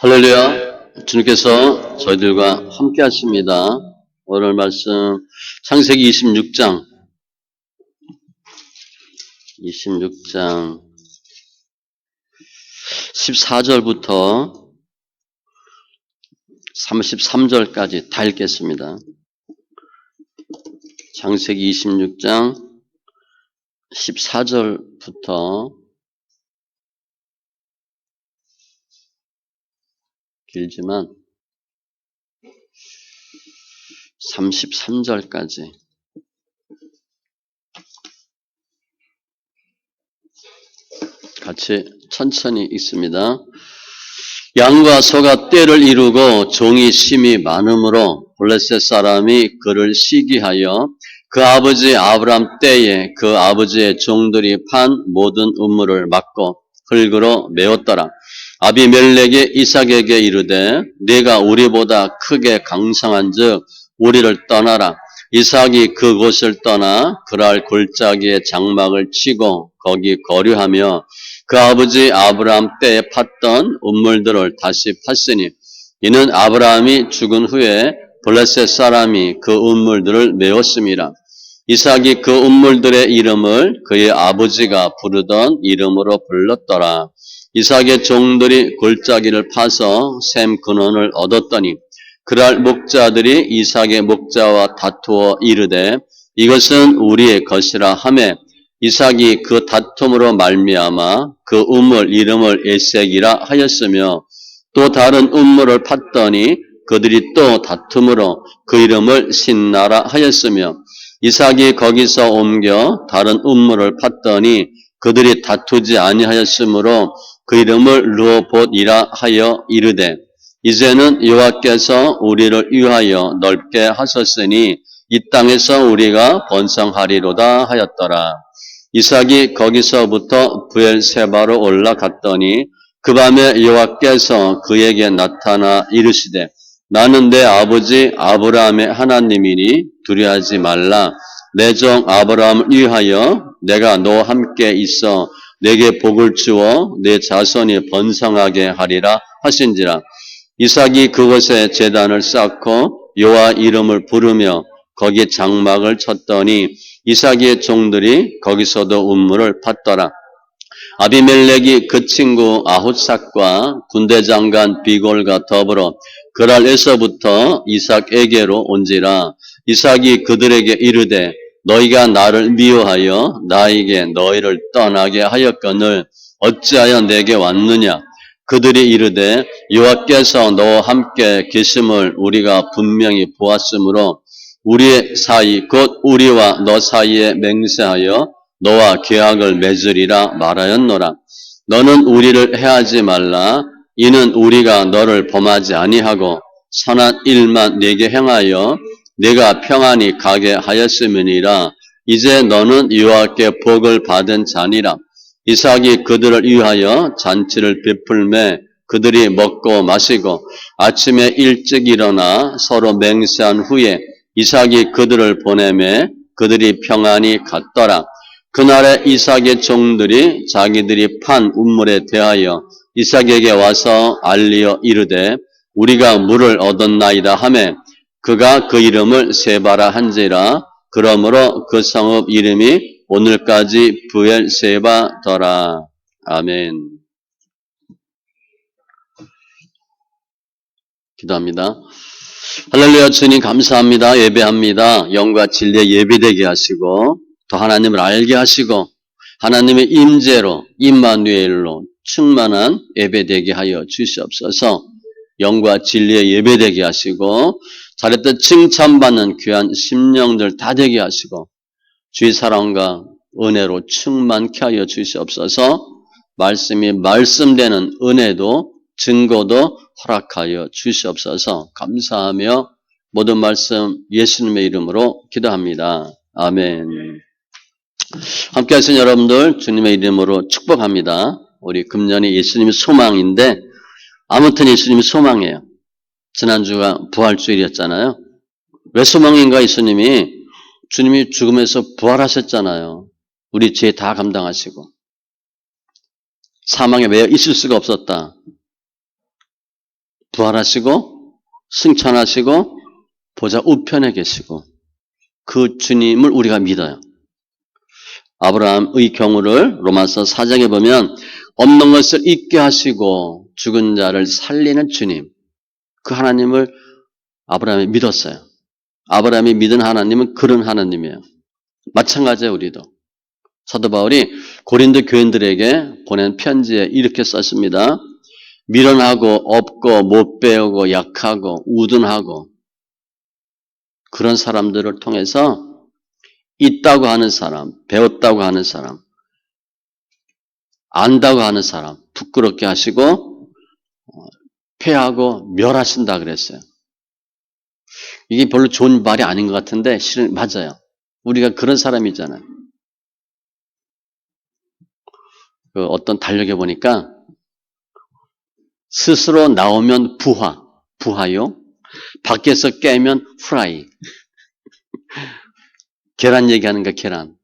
할렐루야. 주님께서 저희들과 함께 하십니다. 오늘 말씀 창세기 26장 14절부터 33절까지 다 읽겠습니다. 창세기 26장 14절부터 길지만 33절까지 같이 천천히 읽습니다. 양과 소가 떼를 이루고 종이 심이 많으므로 블레셋 사람이 그를 시기하여 그 아버지 아브람 때에 그 아버지의 종들이 판 모든 우물을 막고 흙으로 메웠더라. 아비멜렉이 이삭에게 이르되 네가 우리보다 크게 강성한즉 우리를 떠나라. 이삭이 그곳을 떠나 그랄 골짜기에 장막을 치고 거기 거류하며 그 아버지 아브라함 때에 팠던 우물들을 다시 팠으니 이는 아브라함이 죽은 후에 블레셋 사람이 그 우물들을 메웠음이라. 이삭이 그 우물들의 이름을 그의 아버지가 부르던 이름으로 불렀더라. 이삭의 종들이 골짜기를 파서 샘 근원을 얻었더니 그랄 목자들이 이삭의 목자와 다투어 이르되 이것은 우리의 것이라 하매 이삭이 그 다툼으로 말미암아 그 우물 이름을 에색이라 하였으며 또 다른 우물을 팠더니 그들이 또 다툼으로 그 이름을 신나라 하였으며 이삭이 거기서 옮겨 다른 우물을 팠더니 그들이 다투지 아니하였으므로 그 이름을 르호봇이라 하여 이르되 이제는 여호와께서 우리를 위하여 넓게 하셨으니 이 땅에서 우리가 번성하리로다 하였더라. 이삭이 거기서부터 브엘세바로 올라갔더니 그 밤에 여호와께서 그에게 나타나 이르시되 나는 내 아버지 아브라함의 하나님이니 두려워하지 말라. 내 종 아브라함을 위하여 내가 너와 함께 있어 내게 복을 주어 내 자손이 번성하게 하리라 하신지라. 이삭이 그곳에 제단을 쌓고 여호와 이름을 부르며 거기에 장막을 쳤더니 이삭의 종들이 거기서도 우물을 팠더라. 아비멜렉이 그 친구 아훗삭과 군대장관 비골과 더불어 그랄에서부터 이삭에게로 온지라. 이삭이 그들에게 이르되 너희가 나를 미워하여 나에게 너희를 떠나게 하였거늘 어찌하여 내게 왔느냐. 그들이 이르되 여호와께서 너와 함께 계심을 우리가 분명히 보았으므로 우리의 사이 곧 우리와 너 사이에 맹세하여 너와 계약을 맺으리라 말하였노라. 너는 우리를 해하지 말라. 이는 우리가 너를 범하지 아니하고 선한 일만 네게 행하여 네가 평안히 가게 하였음이니라. 이제 너는 여호와께 복을 받은 자니라. 이삭이 그들을 위하여 잔치를 베풀매 그들이 먹고 마시고 아침에 일찍 일어나 서로 맹세한 후에 이삭이 그들을 보내매 그들이 평안히 갔더라. 그날에 이삭의 종들이 자기들이 판 우물에 대하여 이삭에게 와서 알리어 이르되 우리가 물을 얻었나이다 하매 그가 그 이름을 세바라 한지라. 그러므로 그 성읍 이름이 오늘까지 브엘세바더라. 아멘. 기도합니다. 할렐루야. 주님 감사합니다. 예배합니다. 영과 진리에 예배되게 하시고 또 하나님을 알게 하시고 하나님의 임재로 임마누엘로 충만한 예배되게 하여 주시옵소서. 영과 진리에 예배되게 하시고 잘했던 칭찬받는 귀한 심령들 다 되게 하시고 주의 사랑과 은혜로 충만케 하여 주시옵소서. 말씀이 말씀되는 은혜도 증거도 허락하여 주시옵소서. 감사하며 모든 말씀 예수님의 이름으로 기도합니다. 아멘. 함께 하신 여러분들 주님의 이름으로 축복합니다. 우리 금년이 예수님의 소망인데 아무튼 예수님이 소망이에요. 지난주가 부활주일이었잖아요. 왜 소망인가? 주님이 죽음에서 부활하셨잖아요. 우리 죄 다 감당하시고 사망에 매여 있을 수가 없었다. 부활하시고 승천하시고 보좌 우편에 계시고 그 주님을 우리가 믿어요. 아브라함의 경우를 로마서 4장에 보면 없는 것을 있게 하시고 죽은 자를 살리는 주님, 그 하나님을 아브라함이 믿었어요. 아브라함이 믿은 하나님은 그런 하나님이에요. 마찬가지예요, 우리도. 사도 바울이 고린도 교인들에게 보낸 편지에 이렇게 썼습니다. 미련하고 없고 못 배우고 약하고 우둔하고 그런 사람들을 통해서 있다고 하는 사람, 배웠다고 하는 사람, 안다고 하는 사람 부끄럽게 하시고 폐하고 멸하신다 그랬어요. 이게 별로 좋은 말이 아닌 것 같은데 실은 맞아요. 우리가 그런 사람이잖아요. 그 어떤 달력에 보니까 스스로 나오면 부하요. 밖에서 깨면 후라이. 계란 얘기하는 거 계란.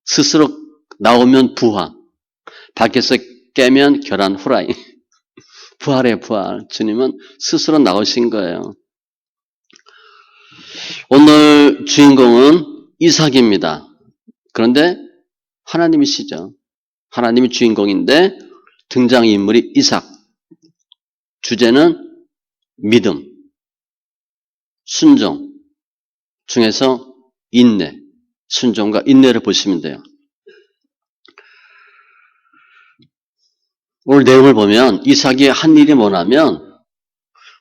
스스로 나오면 부하. 밖에서 깨면 계란 후라이. 부활이에요, 부활. 주님은 스스로 나오신 거예요. 오늘 주인공은 이삭입니다. 그런데 하나님이시죠. 하나님이 주인공인데 등장인물이 이삭. 주제는 믿음, 순종 중에서 인내, 순종과 인내를 보시면 돼요. 오늘 내용을 보면 이삭이 한 일이 뭐냐면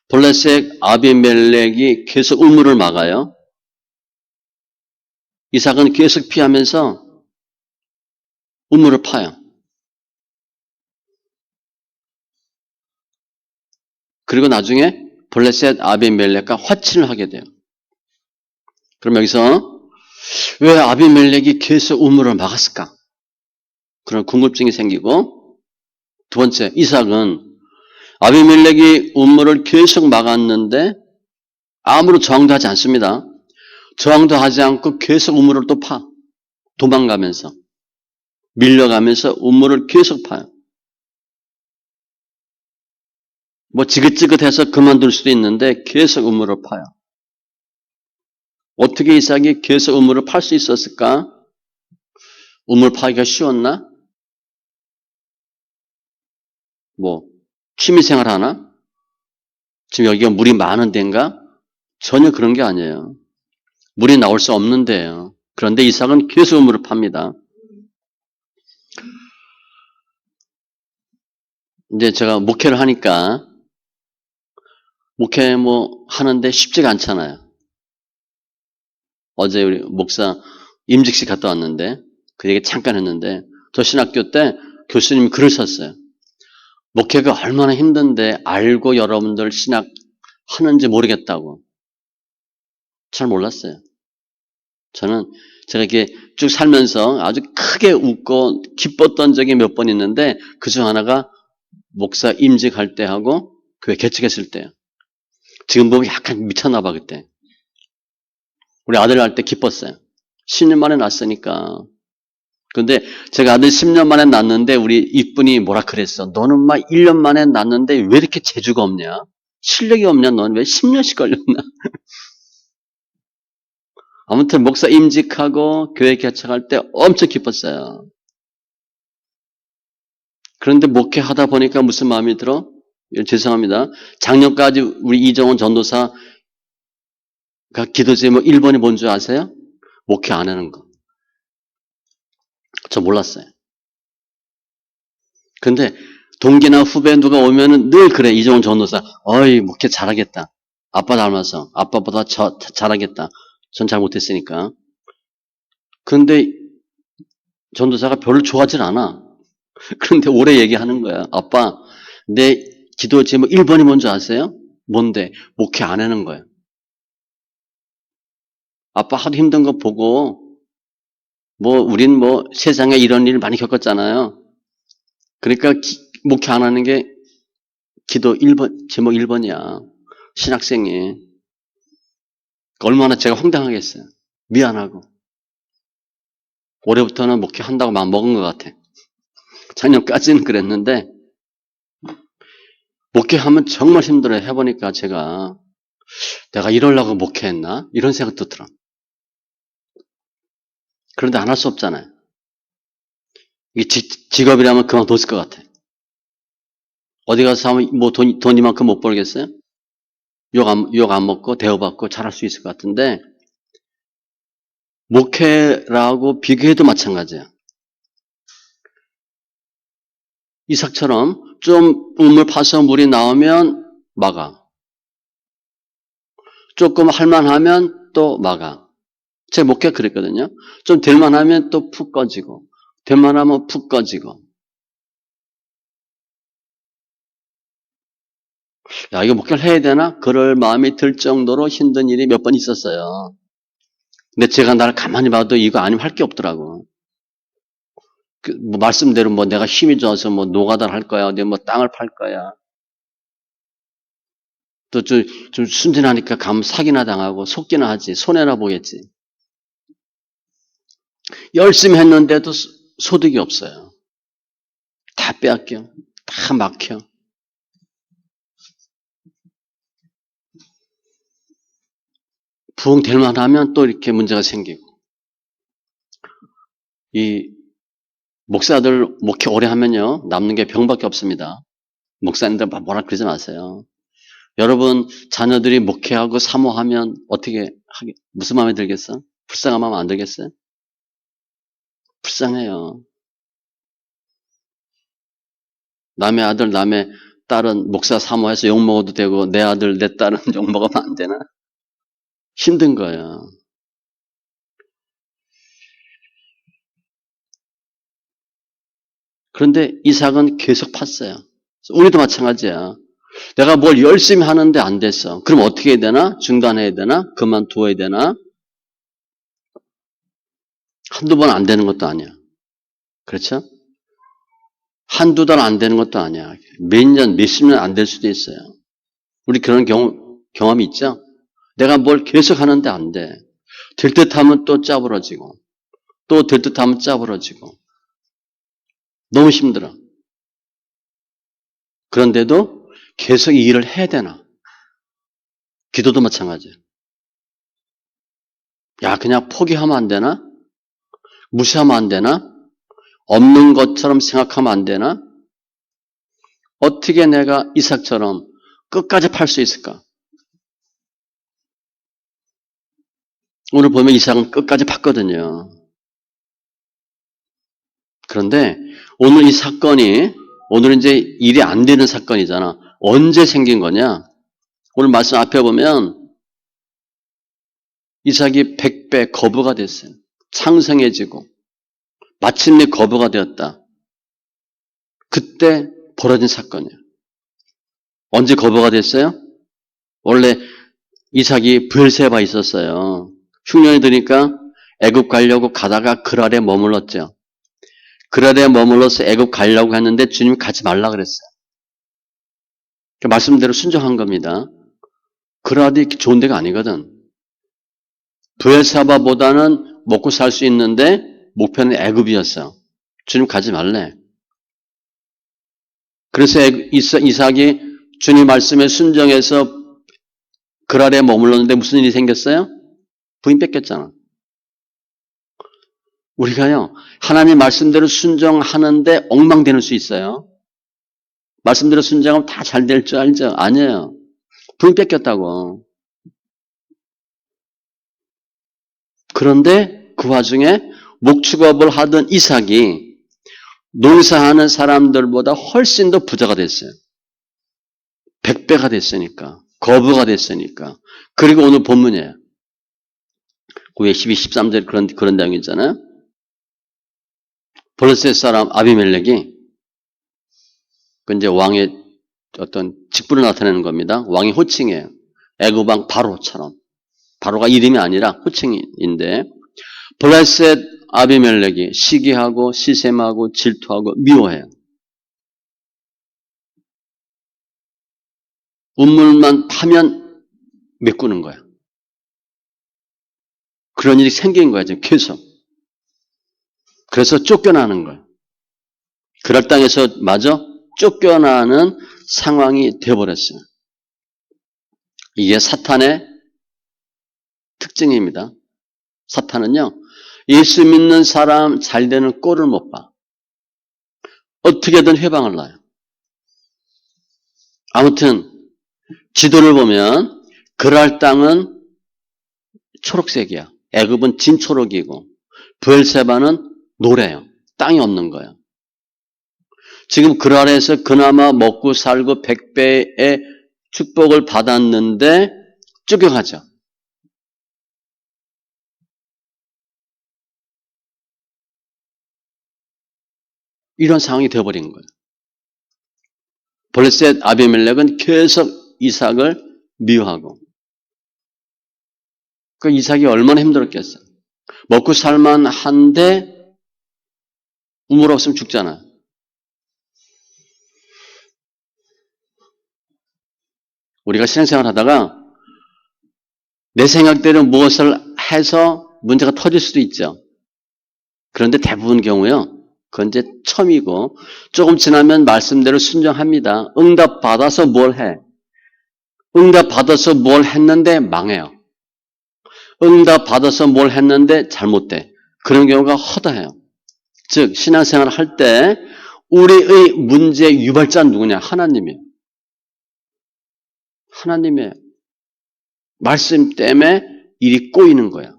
블레셋 아비멜렉이 계속 우물을 막아요. 이삭은 계속 피하면서 우물을 파요. 그리고 나중에 블레셋 아비멜렉과 화친을 하게 돼요. 그럼 여기서 왜 아비멜렉이 계속 우물을 막았을까? 그런 궁금증이 생기고 두 번째, 이삭은 아비멜렉이 우물을 계속 막았는데 아무런 저항도 하지 않습니다. 저항도 하지 않고 계속 우물을 또 파. 도망가면서 밀려가면서 우물을 계속 파요. 뭐 지긋지긋해서 그만둘 수도 있는데 계속 우물을 파요. 어떻게 이삭이 계속 우물을 팔 수 있었을까? 우물 파기가 쉬웠나? 뭐 취미생활 하나? 지금 여기가 물이 많은 데인가? 전혀 그런 게 아니에요. 물이 나올 수 없는 데예요. 그런데 이삭은 계속 우물을 팝니다. 이제 제가 목회를 하니까 목회 뭐 하는데 쉽지가 않잖아요. 어제 우리 목사 임직식 갔다 왔는데 그 얘기 잠깐 했는데 저 신학교 때 교수님이 글을 썼어요. 목회가 얼마나 힘든데 알고 여러분들 신학 하는지 모르겠다고. 잘 몰랐어요. 저는 제가 이렇게 쭉 살면서 아주 크게 웃고 기뻤던 적이 몇 번 있는데 그중 하나가 목사 임직할 때 하고 교회 개척했을 때요. 지금 보면 약간 미쳤나 봐 그때. 우리 아들 낳을 때 기뻤어요. 10년 만에 낳았으니까. 근데 제가 아들 10년 만에 낳았는데 우리 이쁜이 뭐라 그랬어. 너는 막 1년 만에 낳았는데 왜 이렇게 재주가 없냐? 실력이 없냐? 넌 왜 10년씩 걸렸나? 아무튼 목사 임직하고 교회 개척할 때 엄청 기뻤어요. 그런데 목회하다 보니까 무슨 마음이 들어? 죄송합니다. 작년까지 우리 이정원 전도사가 기도 제목 1번이 뭔지 아세요? 목회 안 하는 거. 저 몰랐어요. 근데 동기나 후배 누가 오면은 늘 그래. 이정원 전도사. 어이, 목회 잘하겠다. 아빠 닮아서. 아빠보다 잘하겠다. 전 잘 못했으니까. 근데 전도사가 별로 좋아하진 않아. 그런데 오래 얘기하는 거야. 아빠, 내 기도 제목 1번이 뭔지 아세요? 뭔데? 목회 안 하는 거야. 아빠 하도 힘든 거 보고, 우린 세상에 이런 일 많이 겪었잖아요. 그러니까 목회 안 하는 게 기도 1번, 제목 1번이야. 신학생이. 얼마나 제가 황당하겠어요. 미안하고. 올해부터는 목회 한다고 마음 먹은 것 같아. 작년까지는 그랬는데, 목회하면 정말 힘들어요. 해보니까 내가 이러려고 목회했나? 이런 생각도 들어. 그런데 안 할 수 없잖아요. 이게 직업이라면 그만뒀을 것 같아. 어디 가서 하면 뭐 돈 이만큼 못 벌겠어요? 욕 안 먹고 대우받고 잘할 수 있을 것 같은데, 목회라고 비교해도 마찬가지야. 이삭처럼 좀 우물 파서 물이 나오면 막아. 조금 할만하면 또 막아. 제 목회가 그랬거든요. 좀 될만하면 또 푹 꺼지고, 될만하면 푹 꺼지고. 야, 이거 목회를 해야 되나? 그럴 마음이 들 정도로 힘든 일이 몇 번 있었어요. 근데 제가 나를 가만히 봐도 이거 아니면 할 게 없더라고. 뭐 말씀대로 뭐 내가 힘이 좋아서 뭐 노가다를 할 거야. 어디 뭐 땅을 팔 거야. 또 좀 순진하니까 가면 사기나 당하고 속기나 하지. 손해나 보겠지. 열심히 했는데도 소득이 없어요. 다 빼앗겨. 다 막혀. 부흥될 만하면 또 이렇게 문제가 생기고. 이 목사들 목회 오래 하면요. 남는 게 병밖에 없습니다. 목사님들 뭐라 그러지 마세요. 여러분 자녀들이 목회하고 사모하면 어떻게 무슨 마음에 들겠어? 불쌍한 마음 안 들겠어요? 불쌍해요. 남의 아들 남의 딸은 목사 사모해서 욕먹어도 되고 내 아들 내 딸은 욕먹으면 안 되나? 힘든 거예요. 그런데 이삭은 계속 팠어요. 우리도 마찬가지야. 내가 뭘 열심히 하는데 안 됐어. 그럼 어떻게 해야 되나? 중단해야 되나? 그만두어야 되나? 한두 번 안 되는 것도 아니야. 그렇죠? 한두 달 안 되는 것도 아니야. 몇 년, 몇십 년 안 될 수도 있어요. 우리 그런 경험이 있죠? 내가 뭘 계속 하는데 안 돼. 될 듯 하면 또 짜부러지고, 또 될 듯 하면 짜부러지고. 너무 힘들어. 그런데도 계속 이 일을 해야 되나? 기도도 마찬가지야. 야, 그냥 포기하면 안 되나? 무시하면 안 되나? 없는 것처럼 생각하면 안 되나? 어떻게 내가 이삭처럼 끝까지 팔 수 있을까? 오늘 보면 이삭은 끝까지 팠거든요. 그런데 오늘 이 사건이 오늘 이제 일이 안 되는 사건이잖아. 언제 생긴 거냐? 오늘 말씀 앞에 보면 이삭이 100배 거부가 됐어요. 창성해지고 마침내 거부가 되었다. 그때 벌어진 사건이에요. 언제 거부가 됐어요? 원래 이삭이 브엘세바에 있었어요. 흉년이 드니까 애굽 가려고 가다가 그랄에 머물렀죠. 그랄에 머물러서 애굽 가려고 했는데 주님이 가지 말라 그랬어요. 그 말씀대로 순종한 겁니다. 그랄이 좋은 데가 아니거든. 브엘사바보다는 먹고 살 수 있는데 목표는 애굽이었어. 주님 가지 말래. 그래서 이삭이 주님 말씀에 순종해서 그랄에 머물렀는데 무슨 일이 생겼어요? 부인 뺏겼잖아. 우리가요, 하나님 말씀대로 순종하는데 엉망되는 수 있어요. 말씀대로 순종하면 다 잘 될 줄 알죠? 아니에요. 부인 뺏겼다고. 그런데 그 와중에 목축업을 하던 이삭이 농사하는 사람들보다 훨씬 더 부자가 됐어요. 100배가 됐으니까. 거부가 됐으니까. 그리고 오늘 본문이에요. 9회 12, 13절 그런 내용 있잖아요. 블레셋 사람 아비멜렉이 그 이제 왕의 어떤 직분을 나타내는 겁니다. 왕의 호칭이에요. 애굽 왕 바로처럼. 바로가 이름이 아니라 호칭인데 블레셋 아비멜렉이 시기하고 시샘하고 질투하고 미워해요. 우물만 파면 메꾸는 거야. 그런 일이 생긴 거야, 지금 계속. 그래서 쫓겨나는 거야. 그랄 땅에서 맞아? 쫓겨나는 상황이 되어버렸어요. 이게 사탄의 특징입니다. 사탄은요, 예수 믿는 사람 잘 되는 꼴을 못 봐. 어떻게든 회방을 놔요. 아무튼 지도를 보면 그랄 땅은 초록색이야. 애굽은 진초록이고 브엘세바는 노래요. 땅이 없는 거예요. 지금 그랄에서 그나마 먹고 살고 100배의 축복을 받았는데 쫓겨가죠. 이런 상황이 되어버린 거예요. 블레셋 아비멜렉은 계속 이삭을 미워하고 그 이삭이 얼마나 힘들었겠어요. 먹고 살만한데 우물 없으면 죽잖아요. 우리가 신앙생활 하다가 내 생각대로 무엇을 해서 문제가 터질 수도 있죠. 그런데 대부분 경우요. 그건 이제 처음이고 조금 지나면 말씀대로 순종합니다. 응답 받아서 뭘 해? 응답 받아서 뭘 했는데 망해요. 응답 받아서 뭘 했는데 잘못돼. 그런 경우가 허다해요. 즉 신앙생활을 할 때 우리의 문제 유발자는 누구냐? 하나님이에요. 하나님의 말씀 때문에 일이 꼬이는 거야.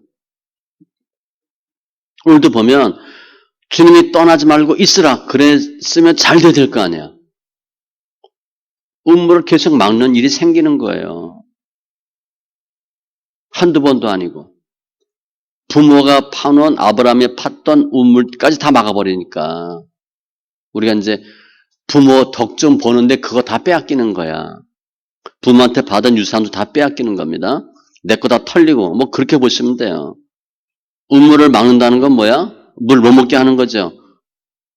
오늘도 보면 주님이 떠나지 말고 있으라 그랬으면 잘 돼야 될 거 아니야. 음모를 계속 막는 일이 생기는 거예요. 한두 번도 아니고. 부모가 파놓은 아브라함이 팠던 우물까지 다 막아버리니까 우리가 이제 부모 덕 좀 보는데 그거 다 빼앗기는 거야. 부모한테 받은 유산도 다 빼앗기는 겁니다. 내 거 다 털리고 뭐 그렇게 보시면 돼요. 우물을 막는다는 건 뭐야? 물 못 먹게 하는 거죠.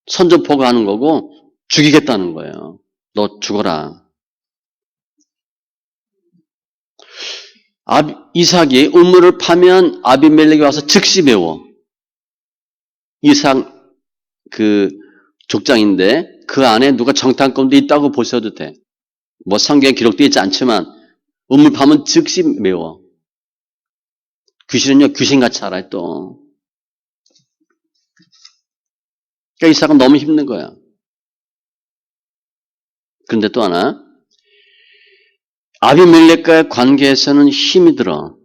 선전포고 하는 거고 죽이겠다는 거예요. 너 죽어라. 이삭이 우물을 파면 아비멜렉이 와서 즉시 메워. 이삭 그 족장인데 그 안에 누가 정탐꾼도 있다고 보셔도 돼. 뭐 성경에 기록되어 있지 않지만 우물 파면 즉시 메워. 귀신은요 귀신같이 알아요 또. 그러니까 이삭은 너무 힘든 거야. 그런데 또 하나 아비멜렉과의 관계에서는 힘이 들어.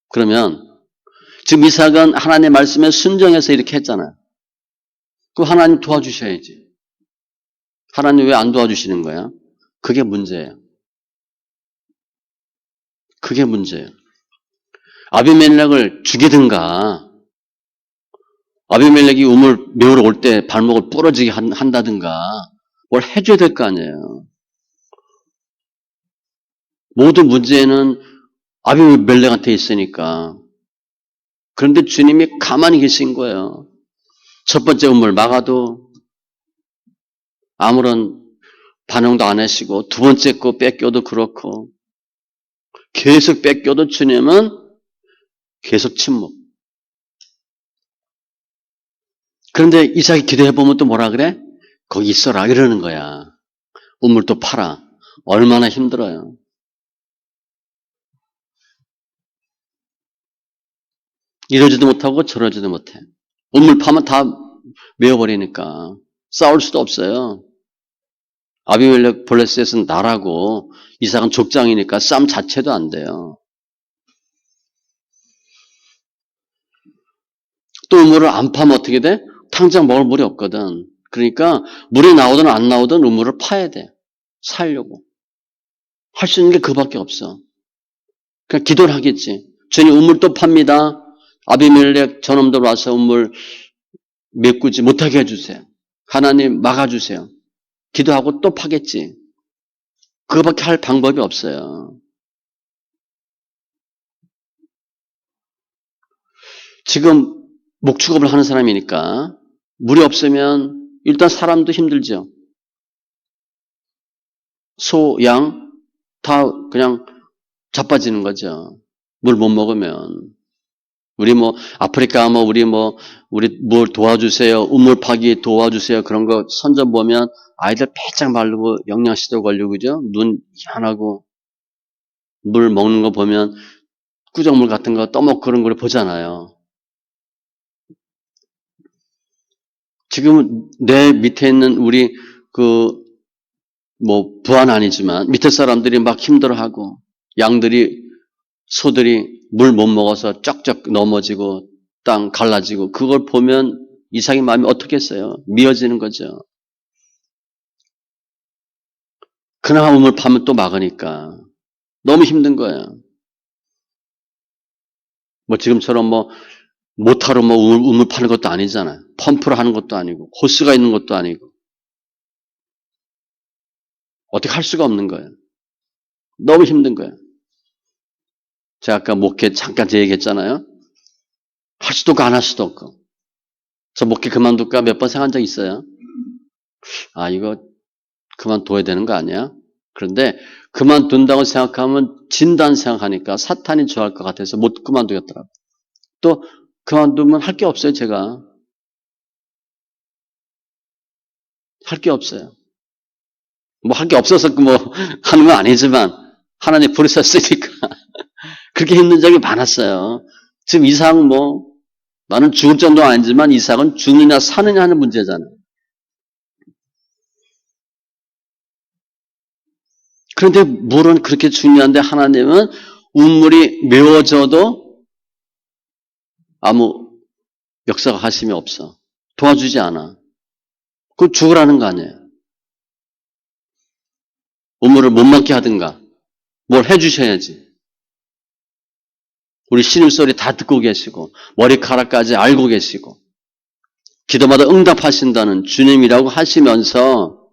그러면 지금 이삭은 하나님의 말씀에 순종해서 이렇게 했잖아요. 그럼 하나님 도와주셔야지. 하나님 왜 안 도와주시는 거야? 그게 문제예요. 그게 문제예요. 아비멜렉을 죽이든가 아비멜렉이 우물 메우러 올 때 발목을 부러지게 한다든가 뭘 해줘야 될 거 아니에요. 모든 문제는 아비멜렉한테 있으니까. 그런데 주님이 가만히 계신 거예요. 첫 번째 우물 막아도 아무런 반응도 안 하시고 두 번째 거 뺏겨도 그렇고 계속 뺏겨도 주님은 계속 침묵. 그런데 이삭이 기도해보면 또 뭐라 그래? 거기 있어라 이러는 거야. 우물도 팔아. 얼마나 힘들어요. 이러지도 못하고 저러지도 못해. 우물 파면 다 메워버리니까 싸울 수도 없어요. 아비멜렉 블레셋은 나라고 이삭은 족장이니까 싸움 자체도 안 돼요. 또 우물을 안 파면 어떻게 돼? 당장 먹을 물이 없거든. 그러니까 물이 나오든 안 나오든 우물을 파야 돼. 살려고. 할 수 있는 게 그밖에 없어. 그냥 기도를 하겠지. 주님 우물 또 팝니다. 아비멜렉 저놈들 와서 우물 메꾸지 못하게 해주세요. 하나님 막아주세요. 기도하고 또 파겠지. 그거밖에 할 방법이 없어요. 지금 목축업을 하는 사람이니까 물이 없으면 일단 사람도 힘들죠. 소, 양 다 그냥 자빠지는 거죠. 물 못 먹으면. 우리 뭐 아프리카 뭐 우리 뭘 도와주세요. 우물 파기 도와주세요. 그런 거 선전 보면 아이들 빼짝 마르고 영양실조 걸리고 그죠? 눈 희한하고 물 먹는 거 보면 꾸정물 같은 거 떠먹고 그런 걸 보잖아요. 지금 내 밑에 있는 우리 뭐 부하는 아니지만 밑에 사람들이 막 힘들어하고 양들이 소들이 물 못 먹어서 쩍쩍 넘어지고 땅 갈라지고 그걸 보면 이삭의 마음이 어떻겠어요? 미어지는 거죠. 그나마 우물 파면 또 막으니까 너무 힘든 거예요. 뭐 지금처럼 뭐 모타로 뭐 우물 파는 것도 아니잖아요. 펌프로 하는 것도 아니고 호스가 있는 것도 아니고 어떻게 할 수가 없는 거예요. 너무 힘든 거예요. 제가 아까 목회 잠깐 제 얘기했잖아요. 할 수도 없고 안 할 수도 없고. 저 목회 그만둘까 몇 번 생각한 적 있어요. 아 이거 그만둬야 되는 거 아니야? 그런데 그만둔다고 생각하면 진단 생각하니까 사탄이 좋아할 것 같아서 못 그만두겠더라고요. 또 그만두면 할 게 없어요. 제가. 할 게 없어요. 뭐 할 게 없어서 뭐 하는 건 아니지만 하나님 부르셨으니까 그렇게 힘든 적이 많았어요. 지금 이삭 뭐 나는 죽을 정도는 아니지만 이삭은 죽느냐 사느냐 하는 문제잖아요. 그런데 물은 그렇게 중요한데 하나님은 운물이 메워져도 아무 역사가 하심이 없어. 도와주지 않아. 그거 죽으라는 거 아니에요. 운물을 못 먹게 하든가 뭘 해주셔야지. 우리 신음소리 다 듣고 계시고 머리카락까지 알고 계시고 기도마다 응답하신다는 주님이라고 하시면서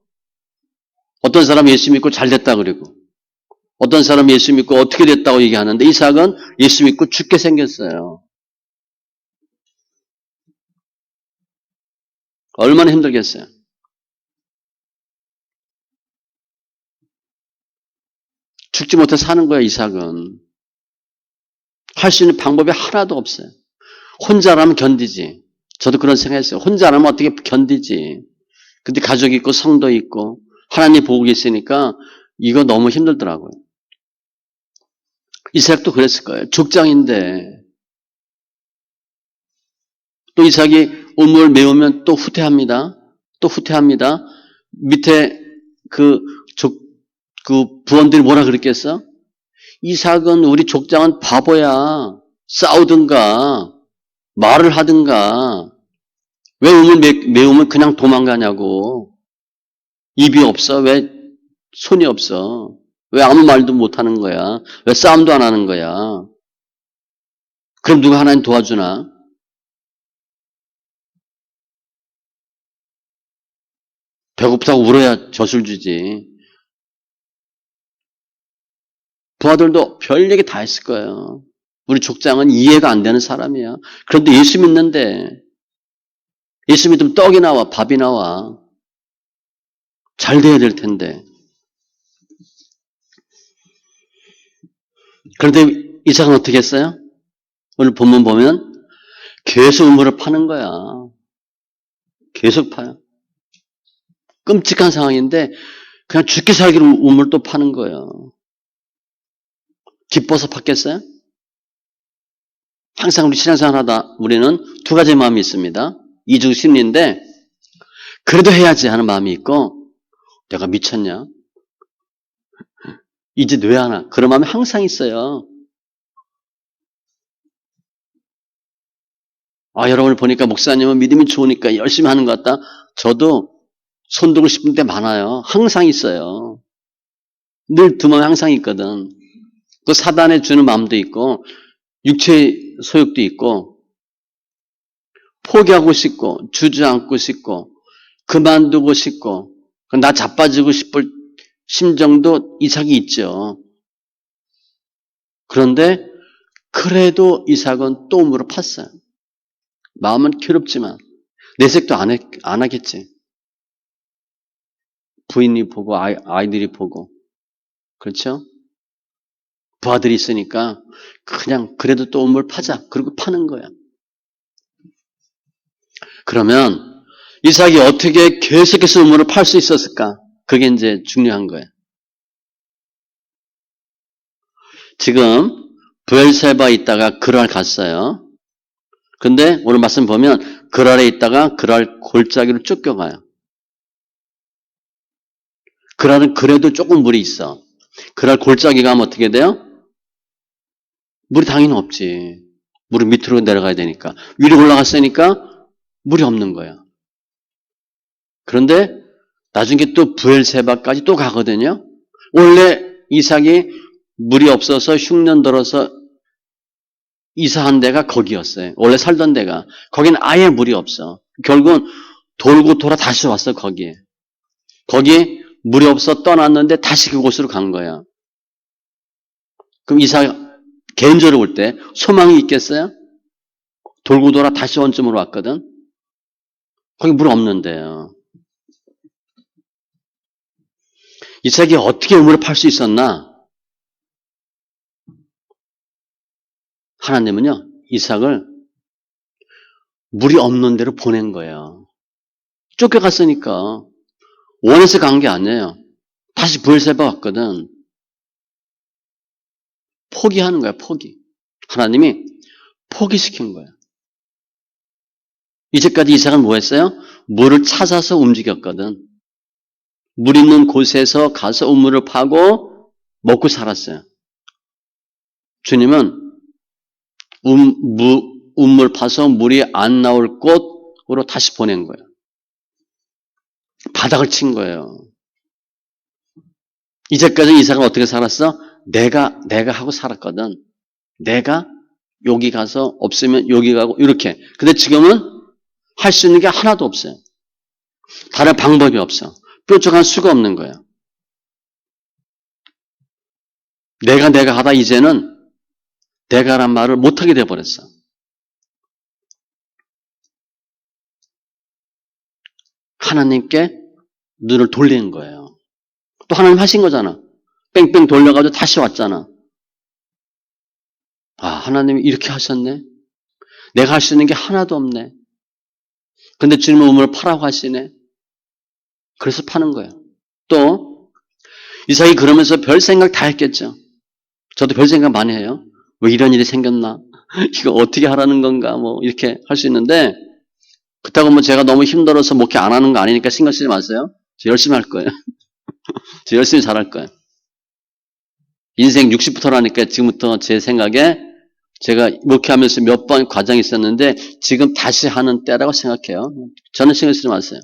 어떤 사람 예수 믿고 잘 됐다 그러고 어떤 사람 예수 믿고 어떻게 됐다고 얘기하는데 이삭은 예수 믿고 죽게 생겼어요. 얼마나 힘들겠어요. 죽지 못해 사는 거야 이삭은. 할 수 있는 방법이 하나도 없어요. 혼자라면 견디지. 저도 그런 생각했어요. 혼자라면 어떻게 견디지. 근데 가족이 있고 성도 있고 하나님 보고 계시니까 이거 너무 힘들더라고요. 이삭도 그랬을 거예요. 족장인데 또 이삭이 우물 메우면 또 후퇴합니다. 또 후퇴합니다. 밑에 그 부원들이 뭐라 그랬겠어? 이삭은 우리 족장은 바보야. 싸우든가 말을 하든가 왜 우물 메우면 그냥 도망가냐고. 입이 없어? 왜 손이 없어? 왜 아무 말도 못하는 거야? 왜 싸움도 안 하는 거야? 그럼 누가 하나님 도와주나? 배고프다고 울어야 젖을 주지. 부하들도 별 얘기 다 했을 거예요. 우리 족장은 이해가 안 되는 사람이야. 그런데 예수 믿는데 예수 믿으면 떡이 나와 밥이 나와. 잘 돼야 될 텐데. 그런데 이삭은 어떻게 했어요? 오늘 본문 보면 계속 우물을 파는 거야. 계속 파요. 끔찍한 상황인데 그냥 죽기 살기로 우물 또 파는 거예요. 기뻐서 팠겠어요? 항상 우리 신앙생활 하다 우리는 두 가지 마음이 있습니다. 이중 심리인데 그래도 해야지 하는 마음이 있고 내가 미쳤냐? 이제 왜 하나? 그런 마음이 항상 있어요. 아, 여러분을 보니까 목사님은 믿음이 좋으니까 열심히 하는 것 같다. 저도 손들고 싶은 때 많아요. 항상 있어요. 늘 두 마음이 항상 있거든. 그 사단에 주는 마음도 있고 육체의 소욕도 있고 포기하고 싶고 주저앉고 싶고 그만두고 싶고 나 자빠지고 싶을 심정도 이삭이 있죠. 그런데 그래도 이삭은 또 우물을 팠어요. 마음은 괴롭지만 내색도 안 하겠지. 부인이 보고 아이들이 보고 그렇죠? 부하들이 있으니까 그냥 그래도 또 우물 파자. 그리고 파는 거야. 그러면 이삭이 어떻게 계속해서 우물을 팔 수 있었을까? 그게 이제 중요한 거예요. 지금 브엘세바에 있다가 그랄 갔어요. 근데 오늘 말씀 보면 그랄에 있다가 그랄 골짜기로 쫓겨가요. 그랄은 그래도 조금 물이 있어. 그랄 골짜기 가면 어떻게 돼요? 물이 당연히 없지. 물이 밑으로 내려가야 되니까. 위로 올라갔으니까 물이 없는 거야. 그런데 나중에 또 브엘세바까지 또 가거든요. 원래 이삭이 물이 없어서 흉년 들어서 이사한 데가 거기였어요. 원래 살던 데가. 거기는 아예 물이 없어. 결국은 돌고 돌아 다시 왔어, 거기에. 거기 물이 없어 떠났는데 다시 그곳으로 간 거야. 그럼 이삭 개인적으로 볼 때 소망이 있겠어요? 돌고 돌아 다시 원점으로 왔거든. 거기 물 없는데요. 이삭이 어떻게 우물을 팔 수 있었나? 하나님은요, 이삭을 물이 없는 데로 보낸 거예요. 쫓겨갔으니까. 원해서 간 게 아니에요. 다시 브엘세바 왔거든. 포기하는 거야, 포기. 하나님이 포기시킨 거야. 이제까지 이삭은 뭐 했어요? 물을 찾아서 움직였거든. 물 있는 곳에서 가서 우물을 파고 먹고 살았어요. 주님은 우물 파서 물이 안 나올 곳으로 다시 보낸 거예요. 바닥을 친 거예요. 이제까지 이삭은 어떻게 살았어? 내가 하고 살았거든. 내가 여기 가서 없으면 여기 가고 이렇게. 근데 지금은 할 수 있는 게 하나도 없어요. 다른 방법이 없어. 뾰족한 수가 없는 거예요. 내가 하다 이제는 내가란 말을 못하게 돼버렸어. 하나님께 눈을 돌리는 거예요. 또 하나님 하신 거잖아. 뺑뺑 돌려가지고 다시 왔잖아. 아, 하나님이 이렇게 하셨네. 내가 할 수 있는 게 하나도 없네. 근데 주님은 우물을 파라고 하시네. 그래서 파는 거예요. 또 이삭이 그러면서 별 생각 다 했겠죠. 저도 별 생각 많이 해요. 왜 이런 일이 생겼나? 이거 어떻게 하라는 건가? 뭐 이렇게 할 수 있는데 그렇다고 뭐 제가 너무 힘들어서 목회 안 하는 거 아니니까 신경 쓰지 마세요. 저 열심히 할 거예요. 저 열심히 잘할 거예요. 인생 60부터라니까 지금부터 제 생각에 제가 목회하면서 몇 번 과정이 있었는데 지금 다시 하는 때라고 생각해요. 저는 신경 쓰지 마세요.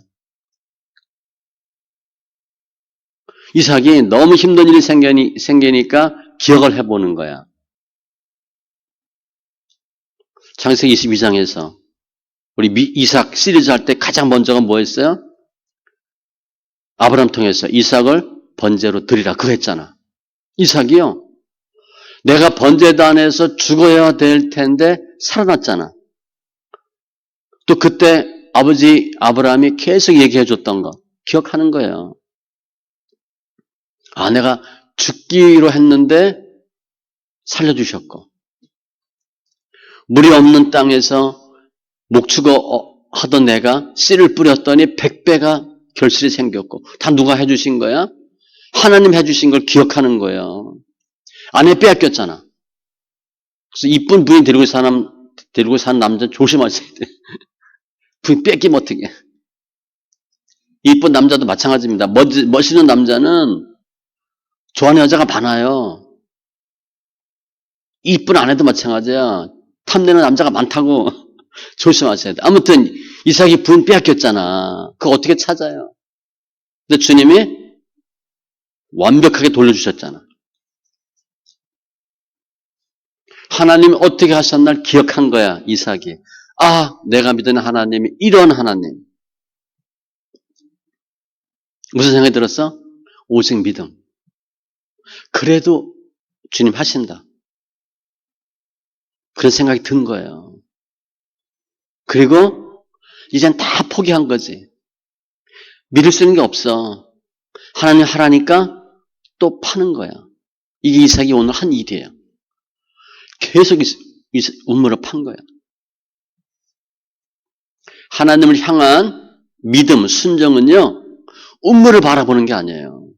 이삭이 너무 힘든 일이 생기니까 기억을 해보는 거야. 창세기 22장에서 우리 이삭 시리즈 할 때 가장 먼저가 뭐였어요? 아브라함 통해서 이삭을 번제로 드리라 그거 했잖아. 이삭이요. 내가 번제단에서 죽어야 될 텐데 살아났잖아. 또 그때 아버지 아브라함이 계속 얘기해 줬던 거 기억하는 거예요. 아, 내가 죽기로 했는데 살려주셨고 물이 없는 땅에서 목축어 하던 내가 씨를 뿌렸더니 100배가 결실이 생겼고 다 누가 해주신 거야? 하나님 해주신 걸 기억하는 거예요. 아내 빼앗겼잖아. 그래서 이쁜 부인 데리고 산 남자 조심하셔야 돼. 부인 뺏기면 어떡해. 이쁜 남자도 마찬가지입니다. 멋있는 남자는 좋아하는 여자가 많아요. 이쁜 아내도 마찬가지야. 탐내는 남자가 많다고 조심하셔야 돼. 아무튼 이삭이 부인 빼앗겼잖아. 그거 어떻게 찾아요? 근데 주님이 완벽하게 돌려주셨잖아. 하나님이 어떻게 하셨나 기억한 거야, 이삭이. 아, 내가 믿는 하나님이 이런 하나님. 무슨 생각이 들었어? 오직 믿음. 그래도 주님 하신다. 그런 생각이 든 거예요. 그리고 이젠 다 포기한 거지. 믿을 수 있는 게 없어. 하나님 하라니까 또 파는 거야. 이게 이삭이 오늘 한 일이에요. 계속 우물을 판 거예요. 하나님을 향한 믿음, 순종은요, 우물을 바라보는 게 아니에요.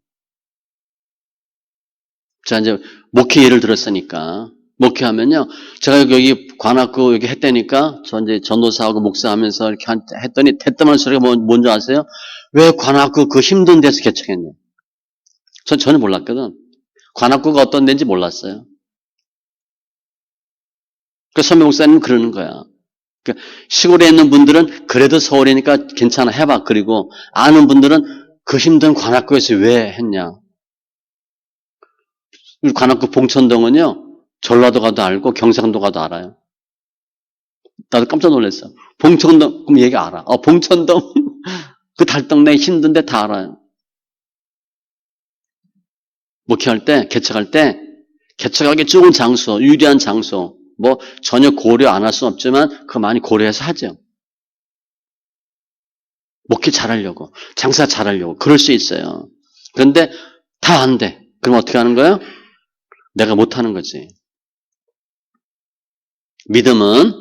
자, 이제 목회 예를 들었으니까, 목회하면요, 제가 여기 관악구 여기 했다니까, 저 이제 전도사하고 목사하면서 이렇게 했더니, 대뜸한 소리가 뭔지 아세요? 왜 관악구 그 힘든 데서 개척했냐? 전 전혀 몰랐거든. 관악구가 어떤 데인지 몰랐어요. 그 선배 목사님은 그러는 거야. 그러니까 시골에 있는 분들은 그래도 서울이니까 괜찮아 해봐. 그리고 아는 분들은 그 힘든 관악구에서 왜 했냐. 우리 관악구 봉천동은요. 전라도 가도 알고 경상도 가도 알아요. 나도 깜짝 놀랐어. 봉천동 그럼 얘가 알아. 봉천동 그 달동네 힘든데 다 알아요. 목회할 때 개척할 때 개척하기 좋은 장소, 유리한 장소 뭐 전혀 고려 안 할 수는 없지만 그거 많이 고려해서 하죠. 목회 잘하려고, 장사 잘하려고 그럴 수 있어요. 그런데 다 안 돼. 그럼 어떻게 하는 거예요? 내가 못하는 거지. 믿음은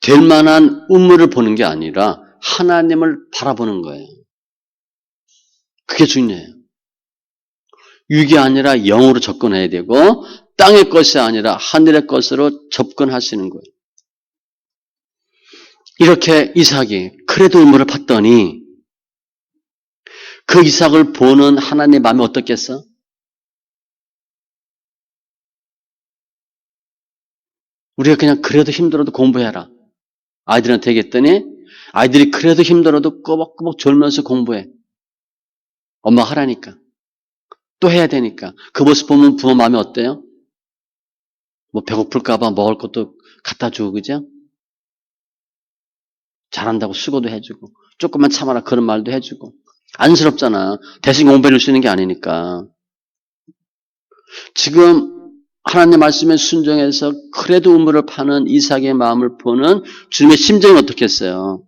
될 만한 우물을 보는 게 아니라 하나님을 바라보는 거예요. 그게 중요해요. 육이 아니라 영으로 접근해야 되고 땅의 것이 아니라 하늘의 것으로 접근하시는 거예요. 이렇게 이삭이 그래도 우물을 팠더니 그 이삭을 보는 하나님의 마음이 어떻겠어? 우리가 그냥 그래도 힘들어도 공부해라. 아이들한테 얘기했더니 아이들이 그래도 힘들어도 꼬박꼬박 졸면서 공부해. 엄마가 하라니까. 또 해야 되니까. 그 모습 보면 부모 마음이 어때요? 뭐 배고플까봐 먹을 것도 갖다 주고 그죠? 잘한다고 수고도 해주고 조금만 참아라 그런 말도 해주고 안쓰럽잖아. 대신 공부해 줄 수 있는 게 아니니까. 지금 하나님 말씀에 순종해서 그래도 우물을 파는 이삭의 마음을 보는 주님의 심정이 어떻겠어요?